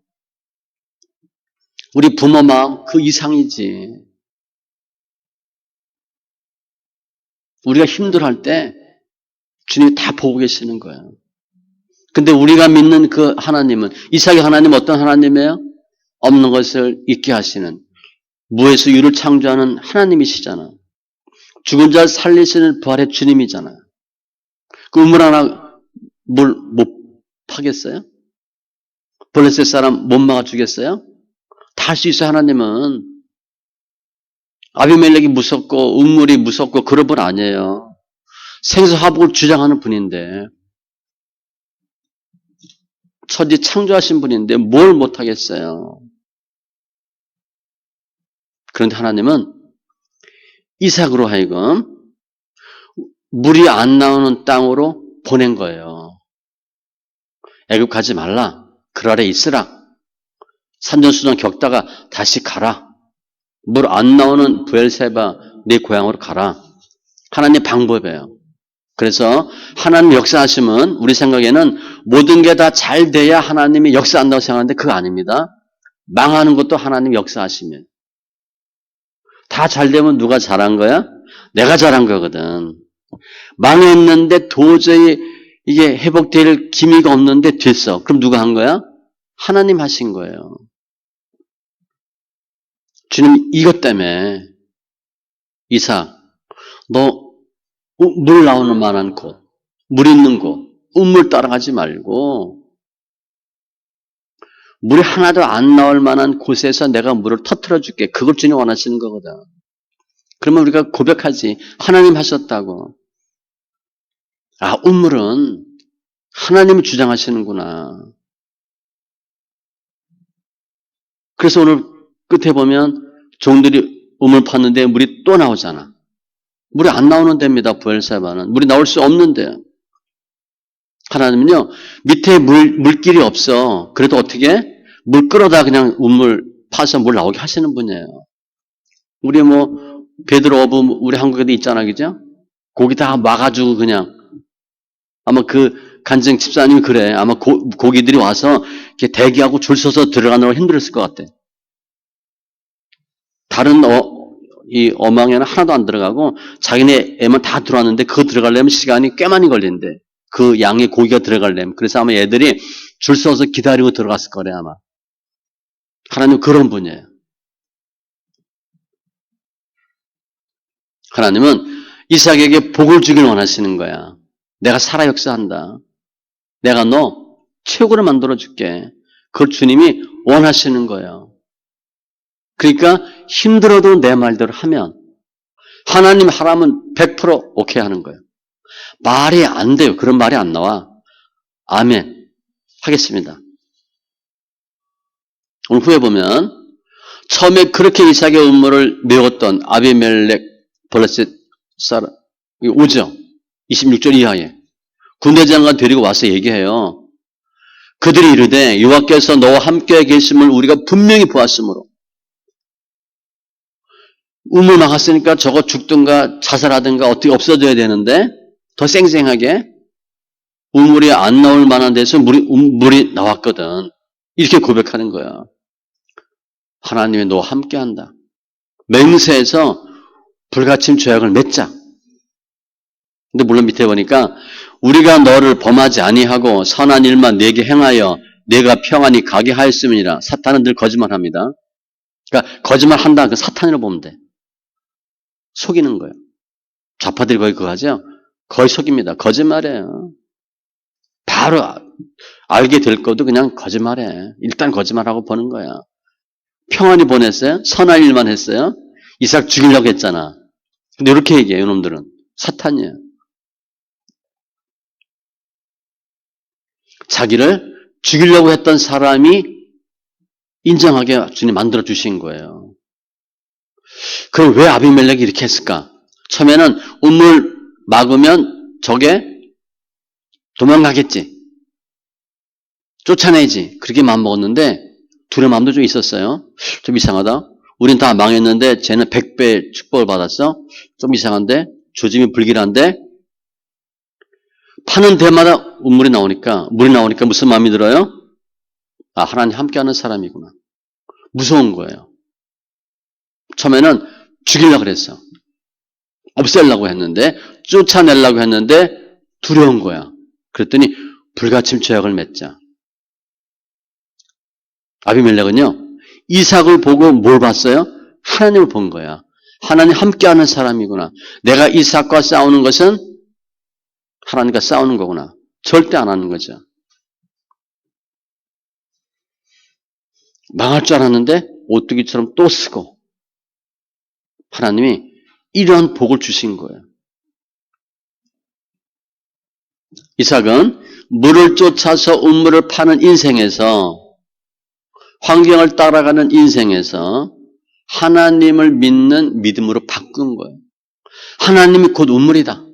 우리 부모 마음 그 이상이지. 우리가 힘들어할 때 주님이 다 보고 계시는 거예요. 근데 우리가 믿는 그 하나님은 이삭의 하나님 어떤 하나님이에요? 없는 것을 있게 하시는 무에서 유를 창조하는 하나님이시잖아. 죽은 자 살리시는 부활의 주님이잖아. 그 우물 하나 물 못 파겠어요? 블레셋 사람 못 막아주겠어요? 다 할 수 있어요. 하나님은. 아비멜렉이 무섭고 우물이 무섭고 그런 분 아니에요. 생사화복을 주장하는 분인데 천지 창조하신 분인데 뭘 못하겠어요. 그런데 하나님은 이삭으로 하여금 물이 안 나오는 땅으로 보낸 거예요. 애굽 가지 말라. 그 아래 있으라. 산전수전 겪다가 다시 가라. 물 안 나오는 부엘세바 네 고향으로 가라. 하나님 방법이에요. 그래서 하나님 역사하심은 우리 생각에는 모든 게 다 잘 돼야 하나님이 역사한다고 생각하는데 그거 아닙니다. 망하는 것도 하나님 역사하시면. 다 잘 되면 누가 잘한 거야? 내가 잘한 거거든. 망했는데 도저히 이게 회복될 기미가 없는데 됐어. 그럼 누가 한 거야? 하나님 하신 거예요. 주님 이것 때문에 이삭 너 물 나오는 만한 곳, 물 있는 곳, 우물 따라가지 말고 물이 하나도 안 나올 만한 곳에서 내가 물을 터뜨려 줄게. 그걸 주님 원하시는 거거든. 그러면 우리가 고백하지. 하나님 하셨다고. 아, 우물은 하나님이 주장하시는구나. 그래서 오늘 끝에 보면 종들이 우물 팠는데 물이 또 나오잖아. 물이 안 나오는 데입니다. 부엘세바는. 물이 나올 수 없는데. 하나님은요. 밑에 물길이 없어. 그래도 어떻게? 물 끌어다 그냥 우물 파서 물 나오게 하시는 분이에요. 우리 뭐 베드로 어부 우리 한국에도 있잖아. 그죠? 고기 다 막아주고 그냥 아마 그 간증 집사님이 그래. 아마 고기들이 와서 이렇게 대기하고 줄 서서 들어가느라 힘들었을 것 같아. 다른 이 어망에는 하나도 안 들어가고 자기네 애만 다 들어왔는데 그거 들어가려면 시간이 꽤 많이 걸린대. 그 양의 고기가 들어가려면. 그래서 아마 애들이 줄 서서 기다리고 들어갔을 거래 아마. 하나님은 그런 분이에요. 하나님은 이삭에게 복을 주길 원하시는 거야. 내가 살아 역사한다. 내가 너 최고로 만들어줄게. 그걸 주님이 원하시는 거예요. 그러니까 힘들어도 내 말대로 하면 하나님 하라면 100% 오케이 하는 거예요. 말이 안 돼요. 그런 말이 안 나와. 아멘. 하겠습니다. 오늘 후에 보면 처음에 그렇게 이삭의 음모를 메웠던 아비멜렉 블레셋 사람 오죠. 26절 이하에 군대 장관 데리고 와서 얘기해요. 그들이 이르되 여호와께서 너와 함께 계심을 우리가 분명히 보았으므로 우물 막았으니까 저거 죽든가 자살하든가 어떻게 없어져야 되는데 더 쌩쌩하게 우물이 안 나올 만한 데서 물이 나왔거든. 이렇게 고백하는 거야. 하나님이 너와 함께한다. 맹세해서 불가침 죄악을 맺자. 근데 물론 밑에 보니까 우리가 너를 범하지 아니하고 선한 일만 내게 행하여 내가 평안히 가게 하였음이니라. 사탄은 늘 거짓말합니다. 그러니까 거짓말한다. 그 사탄으로 보면 돼. 속이는 거예요. 좌파들이 거의 그거 하죠. 거의 속입니다. 거짓말이에요. 바로 알게 될 것도 그냥 거짓말해. 일단 거짓말하고 보는 거야. 평안히 보냈어요? 선한 일만 했어요? 이삭 죽이려고 했잖아. 근데 이렇게 얘기해요. 이놈들은. 사탄이에요. 자기를 죽이려고 했던 사람이 인정하게 주님 만들어 주신 거예요. 그럼 왜 아비멜렉이 이렇게 했을까? 처음에는 우물 막으면 저게 도망가겠지. 쫓아내지. 그렇게 마음먹었는데 둘의 마음도 좀 있었어요. 좀 이상하다. 우린 다 망했는데 쟤는 100배 축복을 받았어. 좀 이상한데 조짐이 불길한데 파는 데마다 물이 나오니까 무슨 마음이 들어요? 아, 하나님 함께하는 사람이구나. 무서운 거예요. 처음에는 죽이려고 그랬어. 없애려고 했는데 쫓아내려고 했는데 두려운 거야. 그랬더니 불가침 죄악을 맺자. 아비멜렉은요. 이삭을 보고 뭘 봤어요? 하나님을 본 거야. 하나님 함께하는 사람이구나. 내가 이삭과 싸우는 것은 하나님과 싸우는 거구나. 절대 안 하는 거죠. 망할 줄 알았는데 오뚜기처럼 또 쓰고 하나님이 이런 복을 주신 거예요. 이삭은 물을 쫓아서 우물을 파는 인생에서 환경을 따라가는 인생에서 하나님을 믿는 믿음으로 바꾼 거예요. 하나님이 곧 우물이다.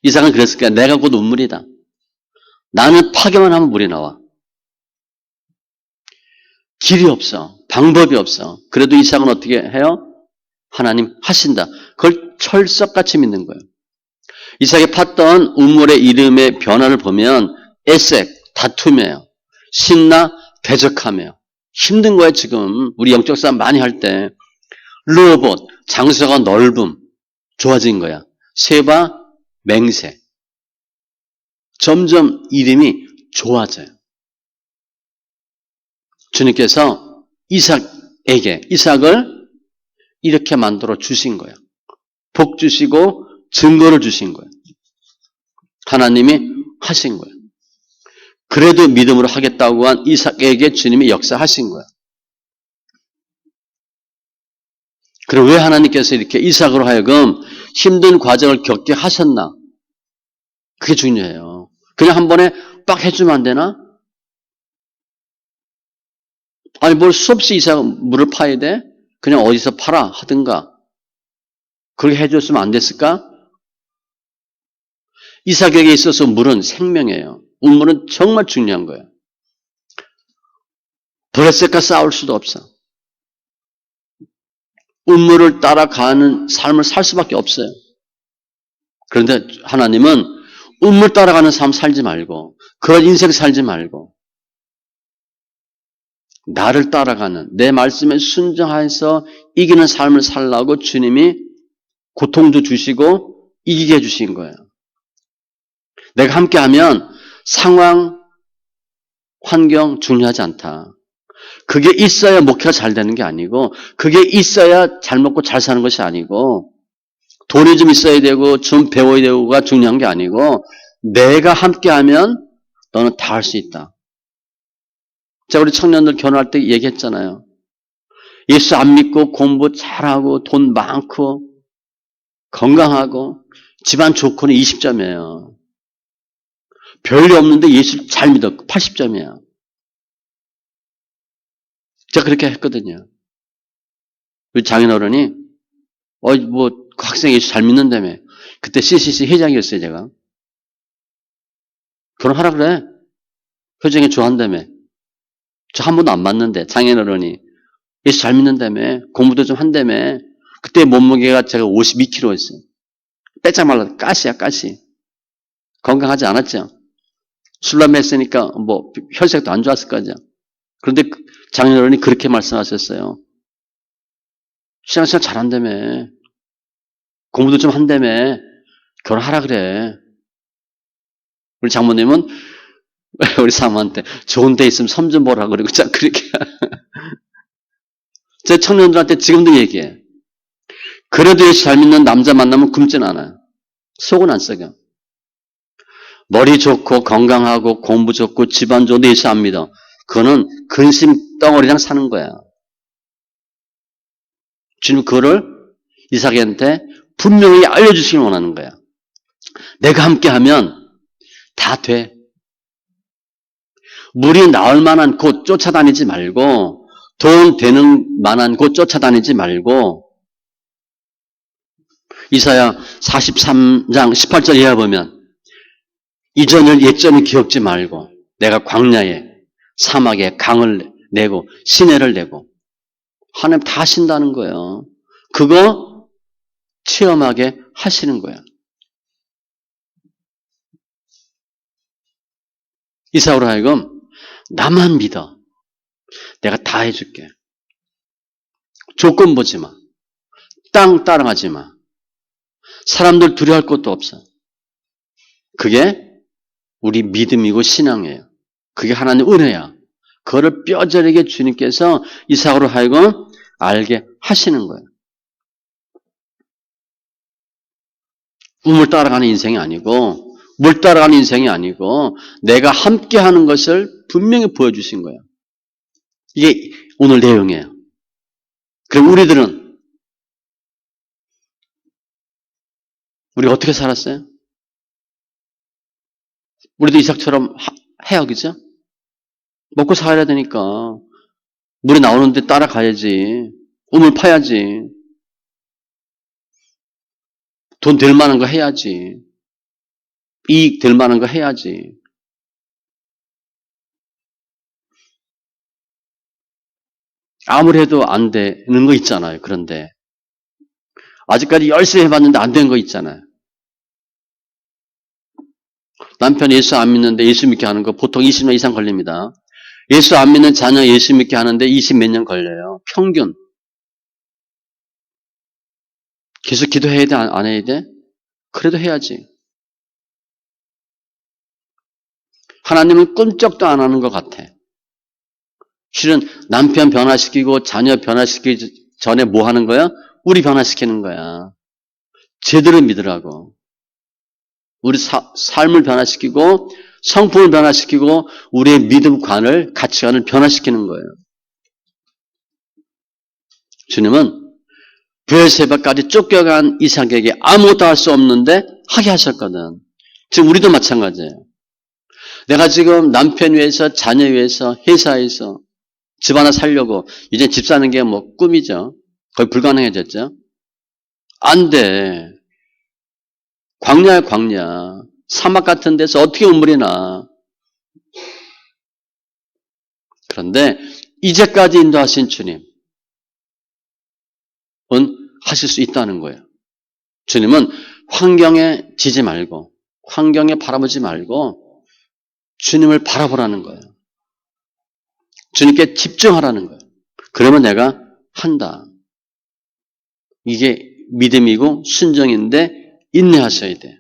이삭은 그랬을 거야. 내가 곧 우물이다. 나는 파괴만 하면 물이 나와. 길이 없어. 방법이 없어. 그래도 이삭은 어떻게 해요? 하나님 하신다. 그걸 철석같이 믿는 거예요. 이삭이 팠던 우물의 이름의 변화를 보면 에색, 다툼이에요. 신나, 대적하며. 힘든 거예요, 지금. 우리 영적 싸움 많이 할 때. 르호봇, 장소가 넓음. 좋아진 거야. 세바, 맹세. 점점 이름이 좋아져요. 주님께서 이삭을 이렇게 만들어 주신 거예요. 복 주시고 증거를 주신 거예요. 하나님이 하신 거예요. 그래도 믿음으로 하겠다고 한 이삭에게 주님이 역사하신 거예요. 그럼 왜 하나님께서 이렇게 이삭으로 하여금 힘든 과정을 겪게 하셨나? 그게 중요해요. 그냥 한 번에 빡 해주면 안 되나? 아니 뭘 수없이 이삭 물을 파야 돼? 그냥 어디서 팔아 하든가. 그렇게 해줬으면 안 됐을까? 이삭에게 있어서 물은 생명이에요. 우물은 정말 중요한 거예요. 블레셋과 싸울 수도 없어. 우물을 따라가는 삶을 살 수밖에 없어요. 그런데 하나님은 우물 따라가는 삶 살지 말고 그런 인생 살지 말고 나를 따라가는 내 말씀에 순종하여서 이기는 삶을 살라고 주님이 고통도 주시고 이기게 해주신 거예요. 내가 함께하면 상황, 환경 중요하지 않다. 그게 있어야 목회가 잘 되는 게 아니고 그게 있어야 잘 먹고 잘 사는 것이 아니고 돈이 좀 있어야 되고 좀 배워야 되고가 중요한 게 아니고 내가 함께하면 너는 다 할 수 있다. 자, 우리 청년들 결혼할 때 얘기했잖아요. 예수 안 믿고 공부 잘하고 돈 많고 건강하고 집안 좋고는 20점이에요. 별일 없는데 예수 잘 믿어 80점이에요. 제가 그렇게 했거든요. 우리 장인어른이 그 학생 예수 잘 믿는다며. 그때 CCC 회장이었어요, 제가. 결혼하라 그래. 효정이 좋아한다며. 저 한 번도 안 맞는데 장인어른이 예수 잘 믿는다며. 공부도 좀 한다며. 그때 몸무게가 제가 52kg였어요. 빼짝 말라 가시야 가시. 건강하지 않았죠. 술람 했으니까 혈색도 안 좋았을 거죠. 그런데 장인어른이 그렇게 말씀하셨어요. 신앙생활 잘한다며. 공부도 좀 한다며. 결혼하라 그래. 우리 장모님은 우리 사모한테 좋은 데 있으면 섬 좀 보라 그러고 자 그렇게 제 청년들한테 지금도 얘기해. 그래도 예수 잘 믿는 남자 만나면 굶진 않아요. 속은 안 썩여. 머리 좋고 건강하고 공부 좋고 집안 좋은데 예수 안 믿어. 그거는 근심 덩어리랑 사는 거야. 주님 그거를 이삭한테 분명히 알려주시길 원하는 거야. 내가 함께하면 다 돼. 물이 나올 만한 곳 쫓아다니지 말고 돈 되는 만한 곳 쫓아다니지 말고 이사야 43장 18절 이하 보면 이전을 옛전을 기억지 말고 내가 광야에 사막에 강을 내고 시내를 내고 하나님 다 하신다는 거예요. 그거 체험하게 하시는 거예요. 이사야로 하여금 나만 믿어. 내가 다 해줄게. 조건 보지 마. 땅 따라가지 마. 사람들 두려워할 것도 없어. 그게 우리 믿음이고 신앙이에요. 그게 하나님 은혜야. 그거를 뼈저리게 주님께서 이삭으로 하여금 알게 하시는 거예요. 우물 따라가는 인생이 아니고 물 따라가는 인생이 아니고 내가 함께하는 것을 분명히 보여주신 거예요. 이게 오늘 내용이에요. 그럼 우리들은 우리 어떻게 살았어요? 우리도 이삭처럼 해야 그죠? 먹고 살아야 되니까 물이 나오는데 따라가야지. 우물 파야지. 돈 될 만한 거 해야지. 이익 될 만한 거 해야지. 아무리 해도 안 되는 거 있잖아요. 그런데 아직까지 열심히 해봤는데 안 된 거 있잖아요. 남편 예수 안 믿는데 예수 믿게 하는 거 보통 20년 이상 걸립니다. 예수 안 믿는 자녀 예수 믿게 하는데 20 몇 년 걸려요. 평균. 계속 기도해야 돼? 안 해야 돼? 그래도 해야지. 하나님은 꿈쩍도 안 하는 것 같아. 실은 남편 변화시키고 자녀 변화시키기 전에 뭐 하는 거야? 우리 변화시키는 거야. 제대로 믿으라고. 우리 삶을 변화시키고 성품을 변화시키고 우리의 믿음관을 가치관을 변화시키는 거예요. 주님은 브엘세바까지 쫓겨간 이삭에게 아무것도 할 수 없는데 하게 하셨거든. 지금 우리도 마찬가지예요. 내가 지금 남편 위해서 자녀 위해서 회사에서 집 하나 살려고 이제 집 사는 게 뭐 꿈이죠. 거의 불가능해졌죠. 안 돼. 광야야 광야. 사막 같은 데서 어떻게 우물이 나. 그런데 이제까지 인도하신 주님은 하실 수 있다는 거예요. 주님은 환경에 지지 말고 환경에 바라보지 말고 주님을 바라보라는 거예요. 주님께 집중하라는 거예요. 그러면 내가 한다. 이게 믿음이고 순종인데 인내하셔야 돼.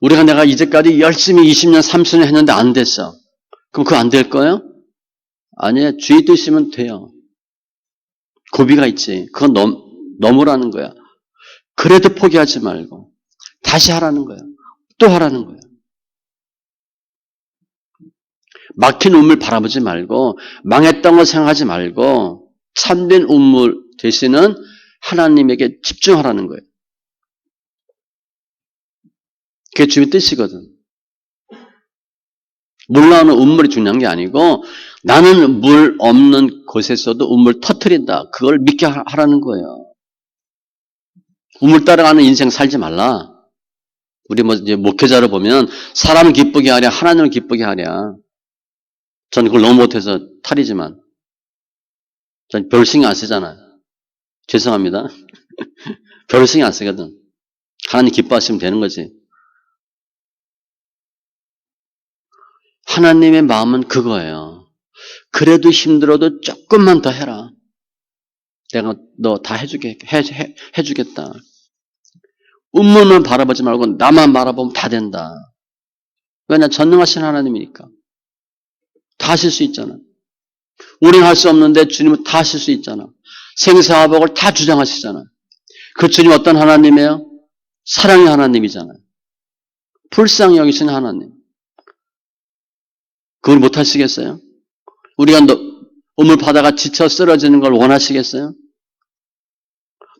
우리가 내가 이제까지 열심히 20년, 30년 했는데 안 됐어. 그럼 그거 안 될 거예요? 아니에요. 주의 뜻이면 돼요. 고비가 있지. 그건 넘으라는 거야. 그래도 포기하지 말고 다시 하라는 거야. 또 하라는 거야. 막힌 우물 바라보지 말고 망했던 거 생각하지 말고 참된 우물 되시는 하나님에게 집중하라는 거예요. 그게 주의 뜻이거든. 물 나오는 우물이 중요한 게 아니고 나는 물 없는 곳에서도 우물 터뜨린다. 그걸 믿게 하라는 거예요. 우물 따라가는 인생 살지 말라. 우리 이제 목회자를 보면 사람을 기쁘게 하랴 하나님을 기쁘게 하랴. 저는 그걸 너무 못해서 탈이지만 전 별 신경 안 쓰잖아요. 죄송합니다. 별 신경 안 쓰거든. 하나님 기뻐하시면 되는 거지. 하나님의 마음은 그거예요. 그래도 힘들어도 조금만 더 해라. 내가 너 다 해주겠다. 운문을 바라보지 말고 나만 바라보면 다 된다. 왜냐? 전능하신 하나님이니까. 다 하실 수 있잖아. 우리는 할 수 없는데 주님은 다 하실 수 있잖아. 생사화복을 다 주장하시잖아. 그 주님 어떤 하나님이에요? 사랑의 하나님이잖아요. 불쌍히 여기신 하나님. 그걸 못 하시겠어요? 우리가 우물 바다가 지쳐 쓰러지는 걸 원하시겠어요?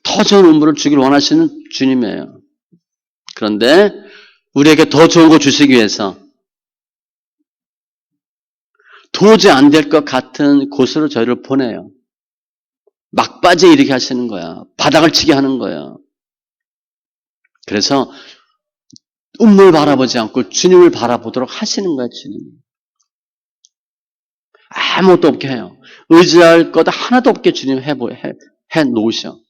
더 좋은 우물을 주길 원하시는 주님이에요. 그런데 우리에게 더 좋은 거 주시기 위해서 도저히 안 될 것 같은 곳으로 저희를 보내요. 막바지에 이르게 하시는 거야. 바닥을 치게 하는 거예요. 그래서 우물 바라보지 않고 주님을 바라보도록 하시는 거야, 주님. 아무것도 없게 해요. 의지할 것 하나도 없게 주님 해 놓으셔.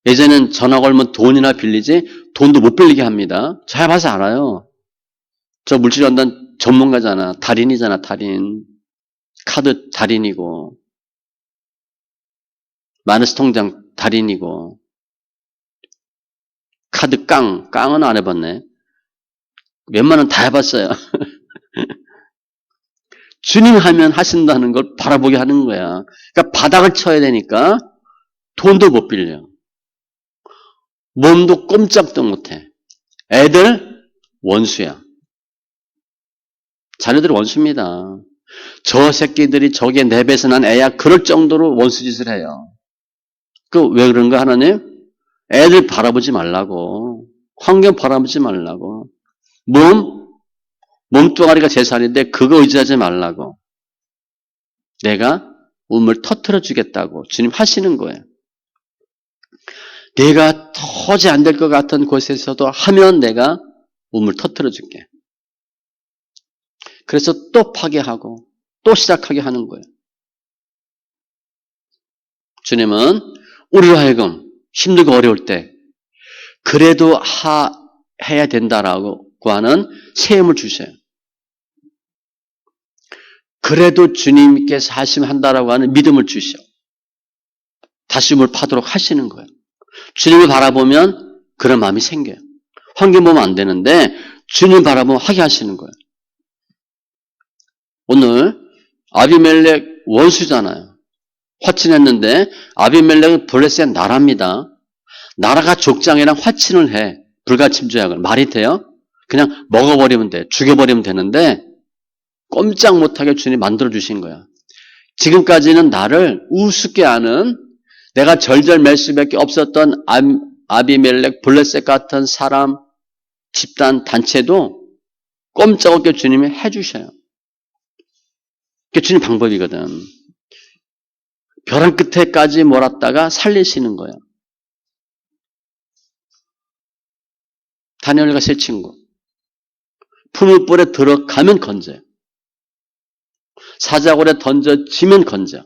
예전엔 전화 걸면 돈이나 빌리지 돈도 못 빌리게 합니다. 잘 봐서 알아요. 저 물질연단 전문가잖아. 달인이잖아, 달인. 카드 달인이고. 마너스 통장 달인이고. 카드 깡은 안 해봤네. 웬만한 다 해봤어요. 주님 하면 하신다는 걸 바라보게 하는 거야. 그러니까 바닥을 쳐야 되니까 돈도 못 빌려. 몸도 꼼짝도 못해. 애들 원수야. 자녀들 원수입니다. 저 새끼들이 저게 내 배에서 난 애야. 그럴 정도로 원수짓을 해요. 왜 그런가 하나님? 애들 바라보지 말라고. 환경 바라보지 말라고. 몸뚱아리가 재산인데 그거 의지하지 말라고. 내가 우물 터뜨려 주겠다고 주님 하시는 거예요. 내가 도저히 안 될 것 같은 곳에서도 하면 내가 우물 터뜨려 줄게. 그래서 또 파괴하고 또 시작하게 하는 거예요. 주님은 우리로 하여금 힘들고 어려울 때 그래도 해야 된다라고 하는 체험을 주셔요. 그래도 주님께서 하시면 한다라고 하는 믿음을 주셔. 다시 우물 파도록 하시는 거예요. 주님을 바라보면 그런 마음이 생겨요. 환경 보면 안 되는데 주님 바라보면 하게 하시는 거예요. 오늘 아비멜렉 원수잖아요. 화친했는데 아비멜렉은 블레셋 나라입니다. 나라가 족장이랑 화친을 해. 불가침조약을. 말이 돼요? 그냥 먹어버리면 돼. 죽여버리면 되는데 꼼짝 못하게 주님이 만들어주신 거야. 지금까지는 나를 우습게 하는 내가 절절맬 수밖에 없었던 아비멜렉, 블레셋 같은 사람, 집단, 단체도 꼼짝없게 주님이 해주셔요. 그게 주님 방법이거든. 벼랑 끝에까지 몰았다가 살리시는 거예요. 다니엘과 세 친구. 풀무불에 들어가면 건져요. 사자골에 던져지면 건져.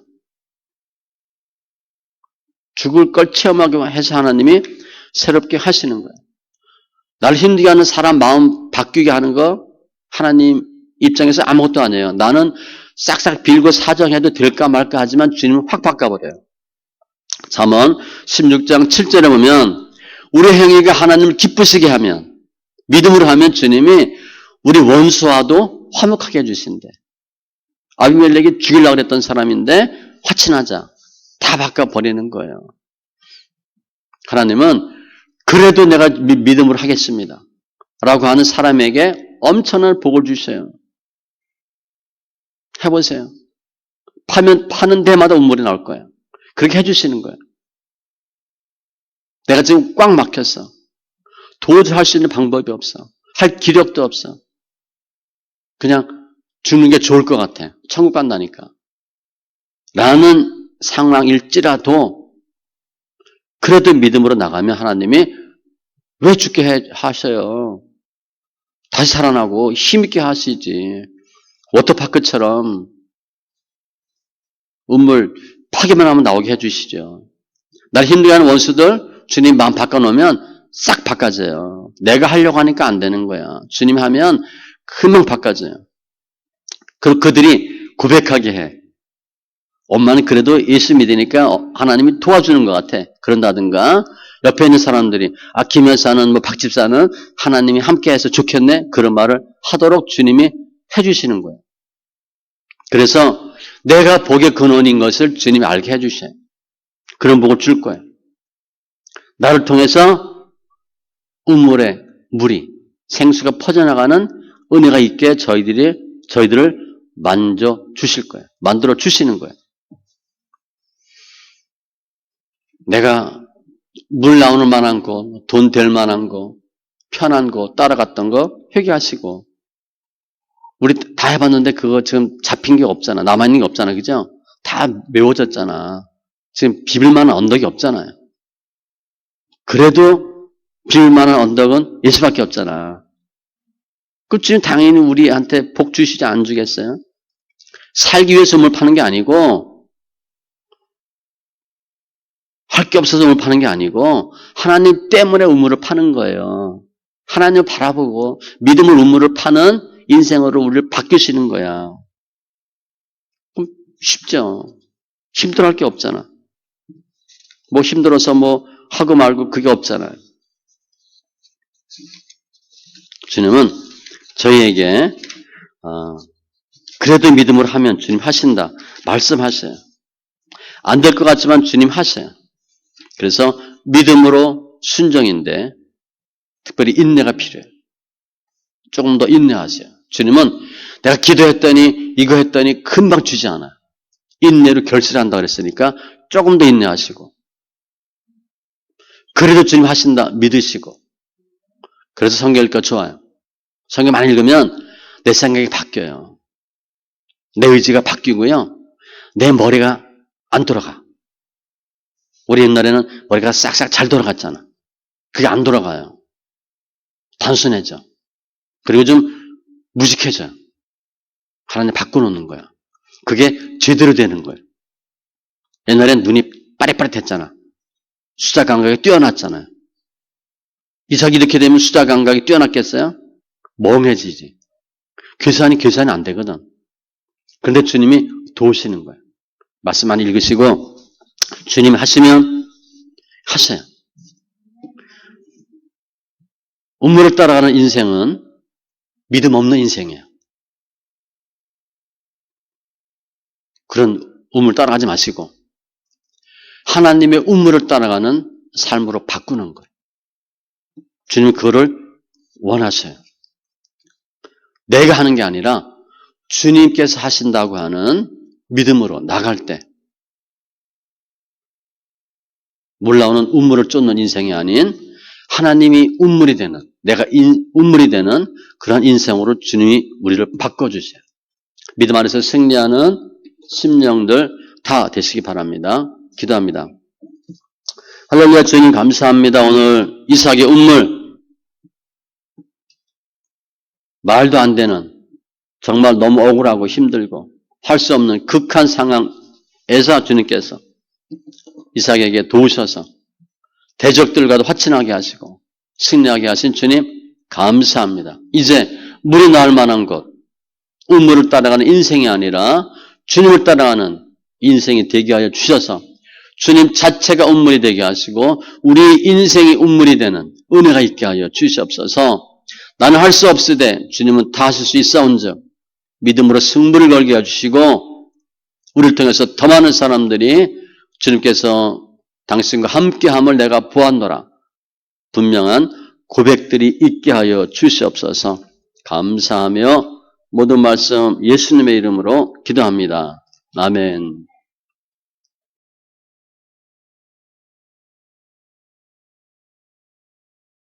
죽을 걸 체험하게 해서 하나님이 새롭게 하시는 거예요. 날 힘들게 하는 사람 마음 바뀌게 하는 거 하나님 입장에서 아무것도 아니에요. 나는 싹싹 빌고 사정해도 될까 말까 하지만 주님은 확 바꿔버려요. 잠언 16장 7절에 보면 우리 행위가 하나님을 기쁘시게 하면 믿음으로 하면 주님이 우리 원수와도 화목하게 해주신대. 아비멜렉이 죽이려고 그랬던 사람인데 화친하자. 다 바꿔버리는 거예요. 하나님은 그래도 내가 믿음으로 하겠습니다. 라고 하는 사람에게 엄청난 복을 주셔요. 해보세요. 파는 데마다 운물이 나올 거예요. 그렇게 해주시는 거예요. 내가 지금 꽉 막혔어. 도저히 할 수 있는 방법이 없어. 할 기력도 없어. 그냥 죽는 게 좋을 것 같아. 천국 간다니까. 라는 상황일지라도 그래도 믿음으로 나가면 하나님이 왜 죽게 하셔요? 다시 살아나고 힘있게 하시지. 워터파크처럼 운물 파기만 하면 나오게 해주시죠. 나를 힘들게 하는 원수들 주님 마음 바꿔놓으면 싹 바꿔져요. 내가 하려고 하니까 안 되는 거야. 주님 하면 금방 바꿔져요. 그리고 그들이 고백하게 해. 엄마는 그래도 예수 믿으니까 하나님이 도와주는 것 같아. 그런다든가 옆에 있는 사람들이 김 여사는 박 집사는 하나님이 함께해서 좋겠네. 그런 말을 하도록 주님이 해주시는 거예요. 그래서 내가 복의 근원인 것을 주님이 알게 해주셔요. 그런 복을 줄 거예요. 나를 통해서 우물의 물이 생수가 퍼져나가는 은혜가 있게 저희들을 만져 주실 거예요. 만들어 주시는 거예요. 내가 물 나오는 만한 거, 돈 될 만한 거, 편한 거, 따라갔던 거 회개하시고 우리 다 해봤는데 그거 지금 잡힌 게 없잖아. 남아있는 게 없잖아. 그죠? 다 메워졌잖아. 지금 비빌 만한 언덕이 없잖아요. 그래도 비빌 만한 언덕은 예수밖에 없잖아. 그 주님 당연히 우리한테 복 주시지 안 주겠어요? 살기 위해서 우물 파는 게 아니고 할 게 없어서 우물 파는 게 아니고 하나님 때문에 우물을 파는 거예요. 하나님을 바라보고 믿음을 우물을 파는 인생으로 우리를 바뀌시는 거야. 그럼 쉽죠. 힘들어할 게 없잖아. 뭐 힘들어서 뭐 하고 말고 그게 없잖아요. 주님은 저희에게 그래도 믿음으로 하면 주님 하신다. 말씀하셔요. 안 될 것 같지만 주님 하셔요. 그래서 믿음으로 순종인데 특별히 인내가 필요해요. 조금 더 인내하세요. 주님은 내가 기도했더니 이거 했더니 금방 주지 않아요. 인내로 결실한다 그랬으니까 조금 더 인내하시고 그래도 주님 하신다 믿으시고 그래서 성경 읽기가 좋아요. 성경 많이 읽으면 내 생각이 바뀌어요. 내 의지가 바뀌고요. 내 머리가 안 돌아가. 우리 옛날에는 머리가 싹싹 잘 돌아갔잖아. 그게 안 돌아가요. 단순해져. 그리고 좀 무식해져요. 하나님 바꿔놓는 거야. 그게 제대로 되는 거예요. 옛날엔 눈이 빠릿빠릿했잖아. 숫자 감각이 뛰어났잖아요. 이삭이 이렇게 되면 숫자 감각이 뛰어났겠어요? 멍해지지. 계산이 안 되거든. 그런데 주님이 도우시는 거예요. 말씀 많이 읽으시고 주님이 하시면 하세요. 운물을 따라가는 인생은 믿음 없는 인생이에요. 그런 운물 따라가지 마시고 하나님의 운물을 따라가는 삶으로 바꾸는 거예요. 주님이 그거를 원하셔요. 내가 하는 게 아니라 주님께서 하신다고 하는 믿음으로 나갈 때 물 나오는 운물을 쫓는 인생이 아닌 하나님이 운물이 되는 내가 운물이 되는 그런 인생으로 주님이 우리를 바꿔주세요. 믿음 안에서 승리하는 심령들 다 되시기 바랍니다. 기도합니다. 할렐루야. 주님 감사합니다. 오늘 이삭의 운물 말도 안 되는 정말 너무 억울하고 힘들고 할 수 없는 극한 상황에서 주님께서 이삭에게 도우셔서 대적들과도 화친하게 하시고 승리하게 하신 주님 감사합니다. 이제 물이 나올 만한 곳 우물을 따라가는 인생이 아니라 주님을 따라가는 인생이 되게 하여 주셔서 주님 자체가 우물이 되게 하시고 우리 인생이 우물이 되는 은혜가 있게 하여 주시옵소서. 나는 할 수 없으되 주님은 다 하실 수 있사온즉 믿음으로 승부를 걸게 해주시고 우리를 통해서 더 많은 사람들이 주님께서 당신과 함께함을 내가 보았노라 분명한 고백들이 있게 하여 주시옵소서. 감사하며 모든 말씀 예수님의 이름으로 기도합니다. 아멘.